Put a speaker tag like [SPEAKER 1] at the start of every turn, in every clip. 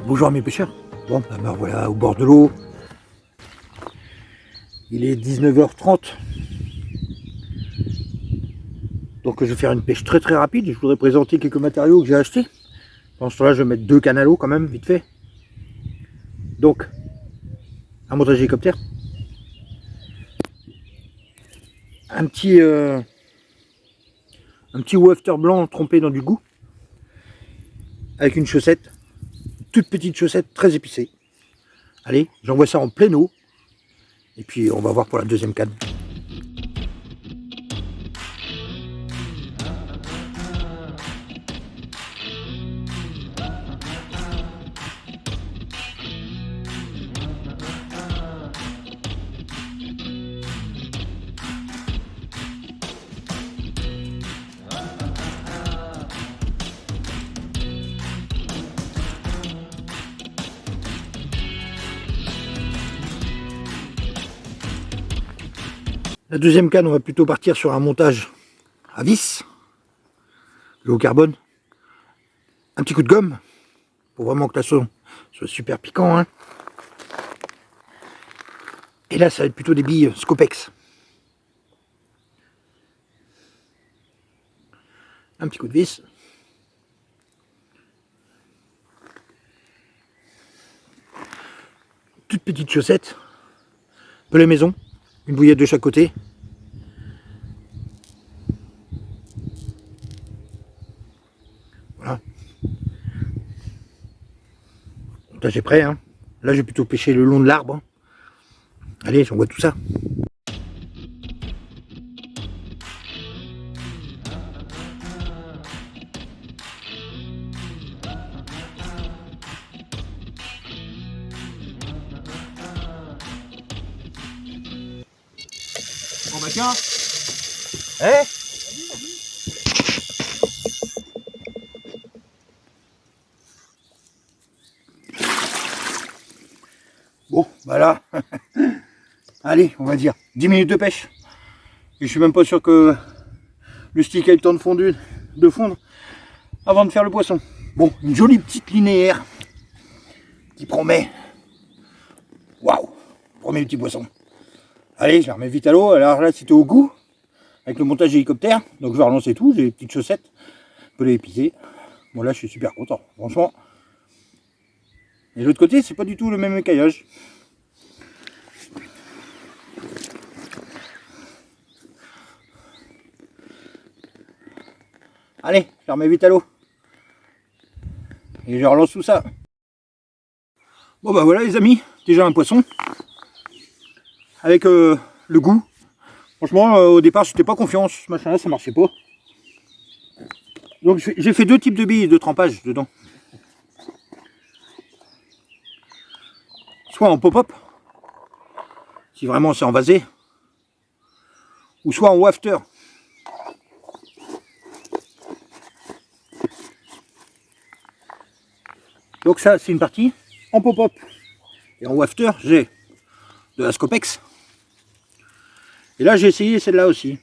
[SPEAKER 1] Bonjour mes pêcheurs. Bon, ben voilà, au bord de l'eau. Il est 19h30. Donc je vais faire une pêche très rapide. Je voudrais présenter quelques matériaux que j'ai achetés. Dans ce temps-là, je vais mettre 2 cannes à l'eau quand même, vite fait. Donc, un montage hélicoptère. Un petit wafter blanc trempé dans du goût. Avec une chaussette. Toute petite chaussette très épicée. Allez, j'envoie ça en pleine eau. Et puis on va voir pour la deuxième canne. La deuxième canne, on va plutôt partir sur un montage à vis, le haut carbone, un petit coup de gomme, pour vraiment que la sauce soit super piquant. Hein. Et là, ça va être plutôt des billes Scopex. Un petit coup de vis. Toute petite chaussette, pelet maison, une bouillette de chaque côté. Voilà. Là j'ai prêt. Hein. Là je vais plutôt pêcher le long de l'arbre. Allez, j'envoie tout ça.
[SPEAKER 2] Bon bah tiens.
[SPEAKER 1] Eh, bon, voilà. Allez, on va dire 10 minutes de pêche. Et je suis même pas sûr que le stick ait le temps de fondre avant de faire le poisson. Bon, une jolie petite linéaire qui promet. Waouh, promet le petit poisson. Allez, je la remets vite à l'eau. Alors là, c'était au goût avec le montage hélicoptère. Donc je vais relancer tout. J'ai des petites chaussettes, pelé épicé. Bon là, je suis super content, franchement. Et de l'autre côté, c'est pas du tout le même écaillage. Allez, je la remets vite à l'eau. Et je relance tout ça. Bon bah voilà les amis, déjà un poisson. Avec le goût. Franchement, au départ, j'étais pas confiant. Ce machin-là, ça marchait pas. Donc j'ai fait 2 types de billes de trempage dedans. Soit en pop-up, si vraiment c'est envasé. Ou soit en wafter. Donc ça, c'est une partie en pop-up. Et en wafter, j'ai de la Scopex. Et là, j'ai essayé celle-là aussi.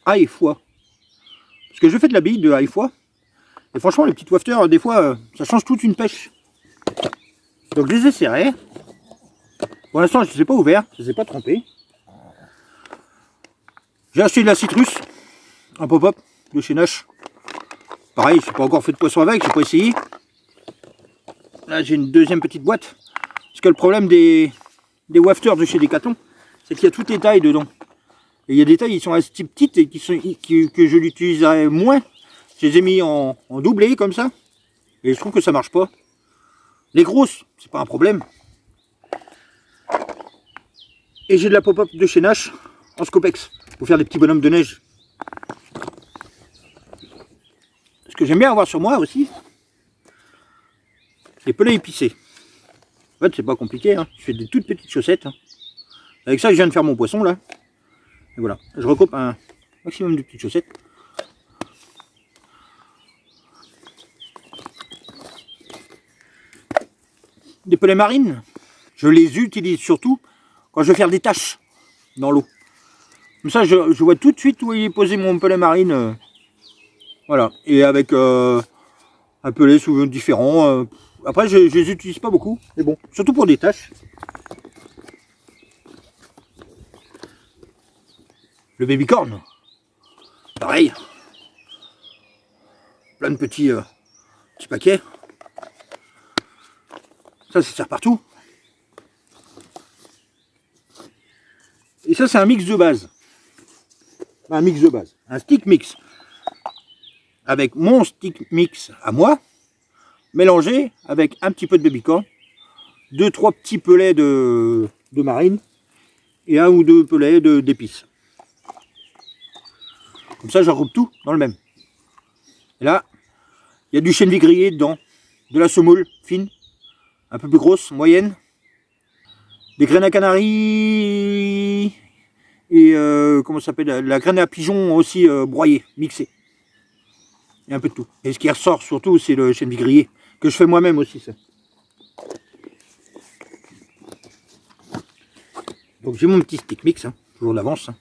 [SPEAKER 1] Ail foie. Parce que je fais de la bille de ail foie. Et franchement, les petites wafters, des fois, ça change toute une pêche. Donc je les ai serrés. Pour l'instant, je ne les ai pas ouverts. Je ne les ai pas trempés. J'ai acheté de la citrus. Un pop-up de chez Nash. Pareil, je n'ai pas encore fait de poisson avec. Je n'ai pas essayé. Là, j'ai une deuxième petite boîte. Parce que le problème des wafters de chez Decathlon, c'est qu'il y a toutes les tailles dedans. Et il y a des tailles qui sont assez petites et que je l'utiliserai moins. Je les ai mis en doublé comme ça. Et je trouve que ça marche pas. Les grosses, c'est pas un problème. Et j'ai de la pop-up de chez Nash en Scopex pour faire des petits bonhommes de neige. Ce que j'aime bien avoir sur moi aussi, les pelets épicés. En fait, c'est pas compliqué. Hein. Je fais des toutes petites chaussettes. Hein. Avec ça, je viens de faire mon poisson là. Et voilà, je recoupe un maximum de petites chaussettes. Des pelets marines, je les utilise surtout quand je vais faire des taches dans l'eau. Comme ça, je vois tout de suite où il est posé mon pelet marine. Voilà, et avec un pelet sous différent. Après, je les utilise pas beaucoup, mais bon, surtout pour des tâches. Le babycorn, pareil. Plein de petits paquets. Ça sert partout. Et ça, c'est un mix de base. Un mix de base. Un stick mix. Avec mon stick mix à moi, mélangé avec un petit peu de babycorn, 2-3 petits pelets de marine et 1 ou 2 pelets d'épices. Comme ça, je regroupe tout dans le même. Et là, il y a du chènevis grillé dedans, de la semoule fine, un peu plus grosse, moyenne, des graines à canaries et comment ça s'appelle, la graine à pigeon aussi broyée, mixée. Et un peu de tout. Et ce qui ressort surtout, c'est le chènevis grillé, que je fais moi-même aussi, ça. Donc j'ai mon petit stick mix, hein, toujours d'avance. Hein.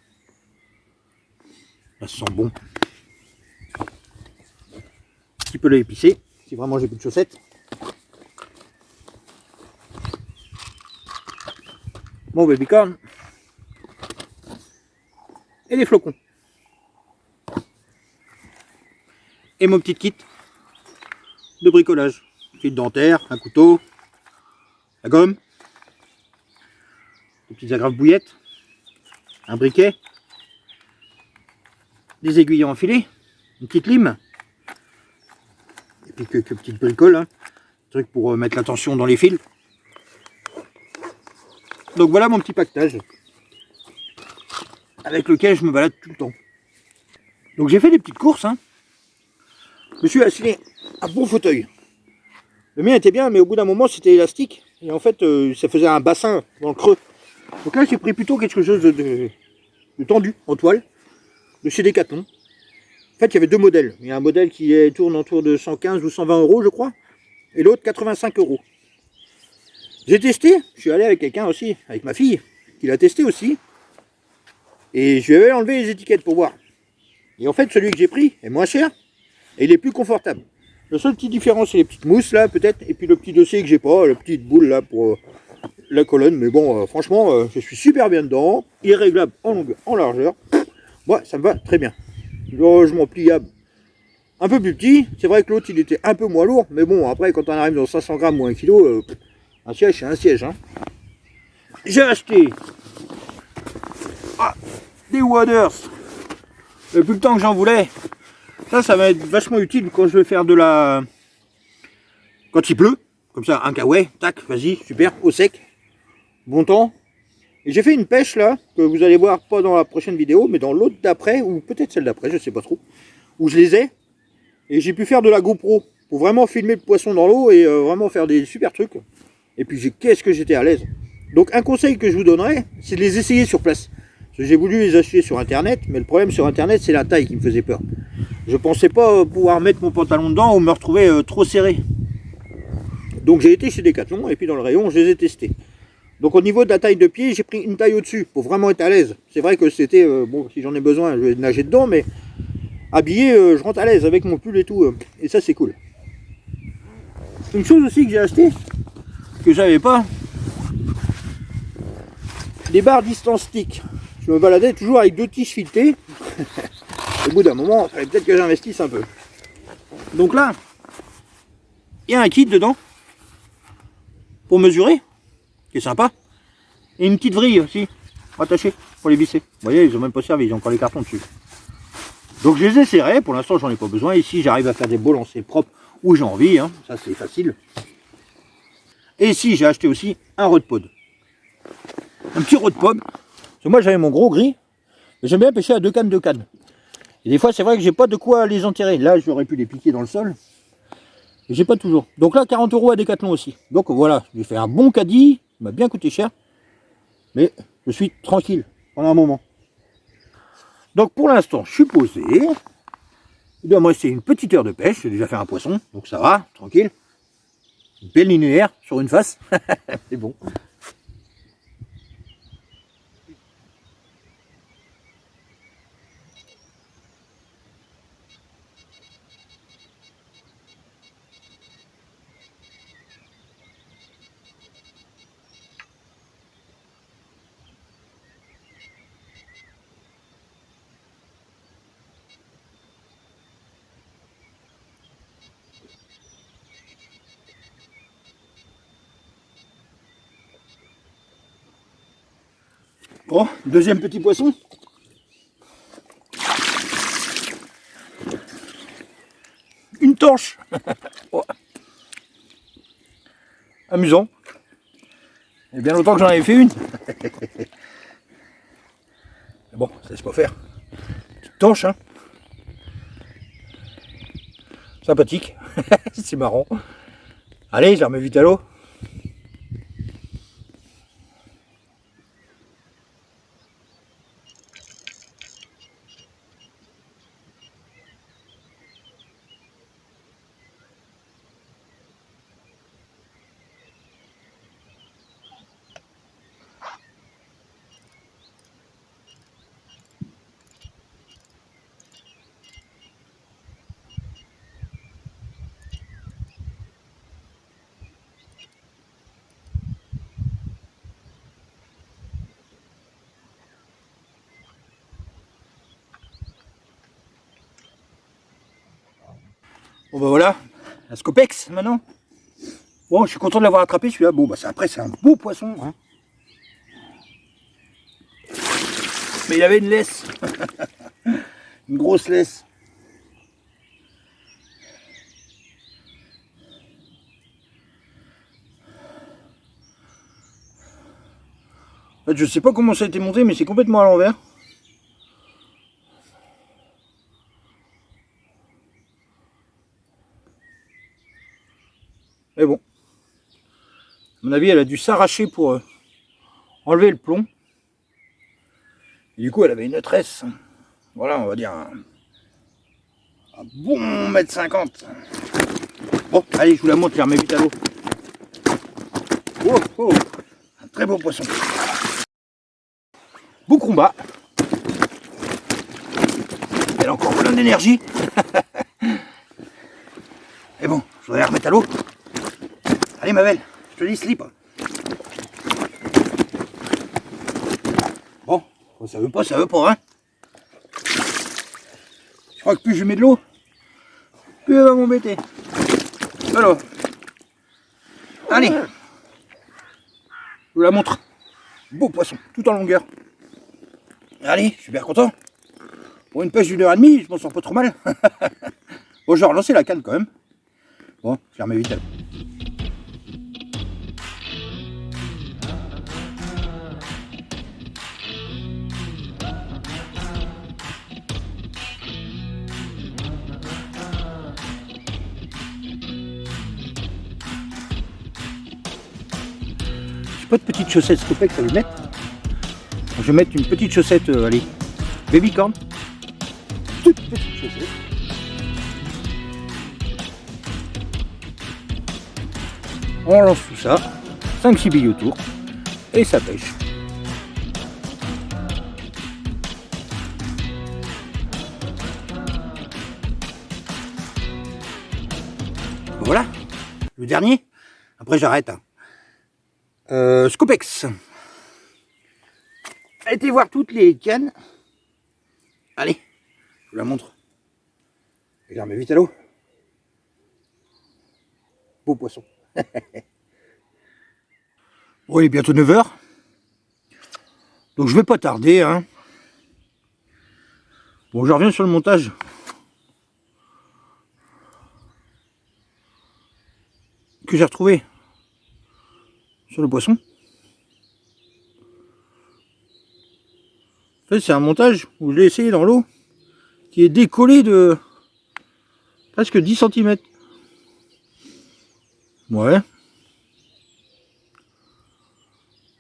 [SPEAKER 1] Ça sent bon. Petit peu épicé, si vraiment j'ai plus de chaussettes. Mon babycorn. Et des flocons. Et mon petit kit de bricolage. Fil dentaire, un couteau, la gomme, des petites agrafes bouillettes, un briquet, des aiguilles à enfiler, une petite lime, et puis quelques petites bricoles, hein, truc pour mettre la tension dans les fils. Donc voilà mon petit pactage avec lequel je me balade tout le temps. Donc j'ai fait des petites courses, hein. Je me suis assis un bon fauteuil. Le mien était bien, mais au bout d'un moment c'était élastique et en fait ça faisait un bassin dans le creux. Donc là j'ai pris plutôt quelque chose de tendu en toile de chez Decathlon. En fait il y avait deux modèles. Il y a un modèle qui tourne autour de 115 ou 120 euros je crois et l'autre 85 euros. J'ai testé, je suis allé avec quelqu'un aussi, avec ma fille, qui l'a testé aussi. Et je lui avais enlevé les étiquettes pour voir. Et en fait celui que j'ai pris est moins cher et il est plus confortable. Le seul petit différent c'est les petites mousses là peut-être et puis le petit dossier que j'ai pas, la petite boule là pour la colonne. Mais bon franchement je suis super bien dedans, il est réglable en longueur, en largeur. Moi ça me va très bien. Le rangement pliable un peu plus petit, c'est vrai que l'autre il était un peu moins lourd, mais bon après quand on arrive dans 500 grammes ou 1 kg, un siège c'est un siège. Hein. J'ai acheté des waders, depuis le temps que j'en voulais. Ça va être vachement utile quand je vais faire de la... Quand il pleut, comme ça, un kawaii, tac, vas-y, super, au sec, bon temps. Et j'ai fait une pêche là, que vous allez voir pas dans la prochaine vidéo, mais dans l'autre d'après, ou peut-être celle d'après, je sais pas trop, où je les ai. Et j'ai pu faire de la GoPro, pour vraiment filmer le poisson dans l'eau et vraiment faire des super trucs. Et puis qu'est-ce que j'étais à l'aise. Donc un conseil que je vous donnerais, c'est de les essayer sur place. J'ai voulu les acheter sur internet, mais le problème sur internet c'est la taille qui me faisait peur. Je pensais pas pouvoir mettre mon pantalon dedans ou me retrouver trop serré. Donc j'ai été chez Decathlon et puis dans le rayon je les ai testés. Donc au niveau de la taille de pied, j'ai pris une taille au-dessus pour vraiment être à l'aise. C'est vrai que c'était, bon si j'en ai besoin je vais nager dedans, mais habillé je rentre à l'aise avec mon pull et tout. Et ça c'est cool. Une chose aussi que j'ai acheté, que j'avais pas, des barres distance stick. Je me baladais toujours avec 2 tiges filetées. Au bout d'un moment, il fallait peut-être que j'investisse un peu. Donc là, il y a un kit dedans pour mesurer, qui est sympa. Et une petite vrille aussi, attachée pour les visser. Vous voyez, ils ont même pas servi, ils ont encore les cartons dessus. Donc je les ai serrés, pour l'instant j'en ai pas besoin. Ici j'arrive à faire des beaux lancers propres où j'ai envie, hein. Ça c'est facile. Et ici j'ai acheté aussi un rod pod. Un petit rod pod. Parce que moi j'avais mon gros gris, mais j'aime bien pêcher à 2 cannes, 2 cannes. Et des fois c'est vrai que j'ai pas de quoi les enterrer. Là j'aurais pu les piquer dans le sol. Mais j'ai pas toujours. Donc là 40 euros à Decathlon aussi. Donc voilà, j'ai fait un bon caddie, il m'a bien coûté cher. Mais je suis tranquille pendant un moment. Donc pour l'instant je suis posé. Il doit me rester une petite heure de pêche, j'ai déjà fait un poisson, donc ça va, tranquille. Une belle linéaire sur une face, c'est bon. Bon, deuxième petit poisson. Une torche. Oh. Amusant. Il y a bien longtemps que j'en avais fait une. Mais bon, ça laisse pas faire. Petite torche, hein. Sympathique. C'est marrant. Allez, je la remets vite à l'eau. Bon bah voilà, la Scopex maintenant. Bon, je suis content de l'avoir attrapé celui-là. Bon bah après c'est un beau poisson, hein. Mais il avait une laisse. Une grosse laisse. En fait, je sais pas comment ça a été monté, mais c'est complètement à l'envers. Mais bon, à mon avis, elle a dû s'arracher pour enlever le plomb. Et du coup, elle avait une tresse. Voilà, on va dire un bon 1,50 m. Bon, allez, je vous la montre, je la remets vite à l'eau. Oh, oh, un très beau poisson. Beau combat. Elle a encore plein d'énergie. Et bon, je voudrais la remettre à l'eau. Allez, ma belle, je te dis slip. Bon, ça veut pas, hein. Je crois que plus je mets de l'eau, plus elle va m'embêter. Alors, allez, je vous la montre. Beau poisson, tout en longueur. Allez, je suis bien content. Pour une pêche d'1h30, je m'en sors pas trop mal. Bon, je vais relancer la canne quand même. Bon, je la remets vite à l'eau. Pas de petites chaussettes Scopex à lui mettre. Je vais mettre une petite chaussette, allez, baby corn. Toute petite chaussette. On lance tout ça, 5-6 billes autour, et ça pêche. Voilà, le dernier. Après j'arrête. Scopex. Allez voir toutes les cannes. Allez, je vous la montre. Je la remets vite à l'eau. Beau poisson. Bon, il est bientôt 9 h. Donc je vais pas tarder, hein. Bon, je reviens sur le montage. Que j'ai retrouvé sur le poisson. En fait, c'est un montage où je l'ai essayé dans l'eau qui est décollé de presque 10 cm. Ouais.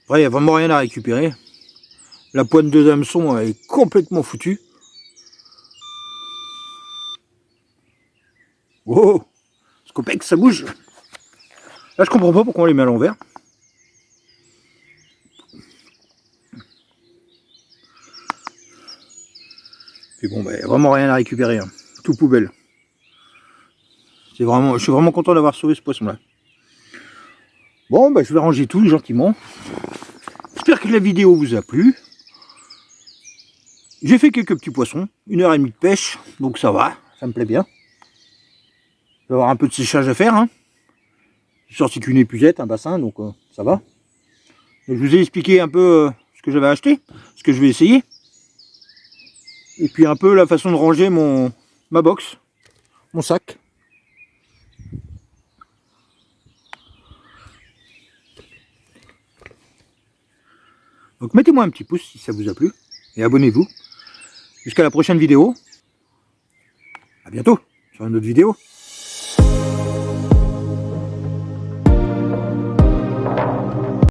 [SPEAKER 1] Après, il n'y a vraiment rien à récupérer. La pointe de hameçon est complètement foutue. Wow, Scopex, ça bouge. Là, je comprends pas pourquoi on les met à l'envers. Puis bon, il n'y a vraiment rien à récupérer, hein. Tout poubelle. Je suis vraiment content d'avoir sauvé ce poisson-là. Bon, je vais ranger tout gentiment. J'espère que la vidéo vous a plu. J'ai fait quelques petits poissons, 1h30 de pêche, donc ça va, ça me plaît bien. Je vais avoir un peu de séchage à faire, hein. J'ai sorti qu'une épuisette, un bassin, donc ça va. Et je vous ai expliqué un peu ce que j'avais acheté, ce que je vais essayer. Et puis un peu la façon de ranger ma box, mon sac. Donc mettez-moi un petit pouce si ça vous a plu et abonnez-vous. Jusqu'à la prochaine vidéo. À bientôt sur une autre vidéo.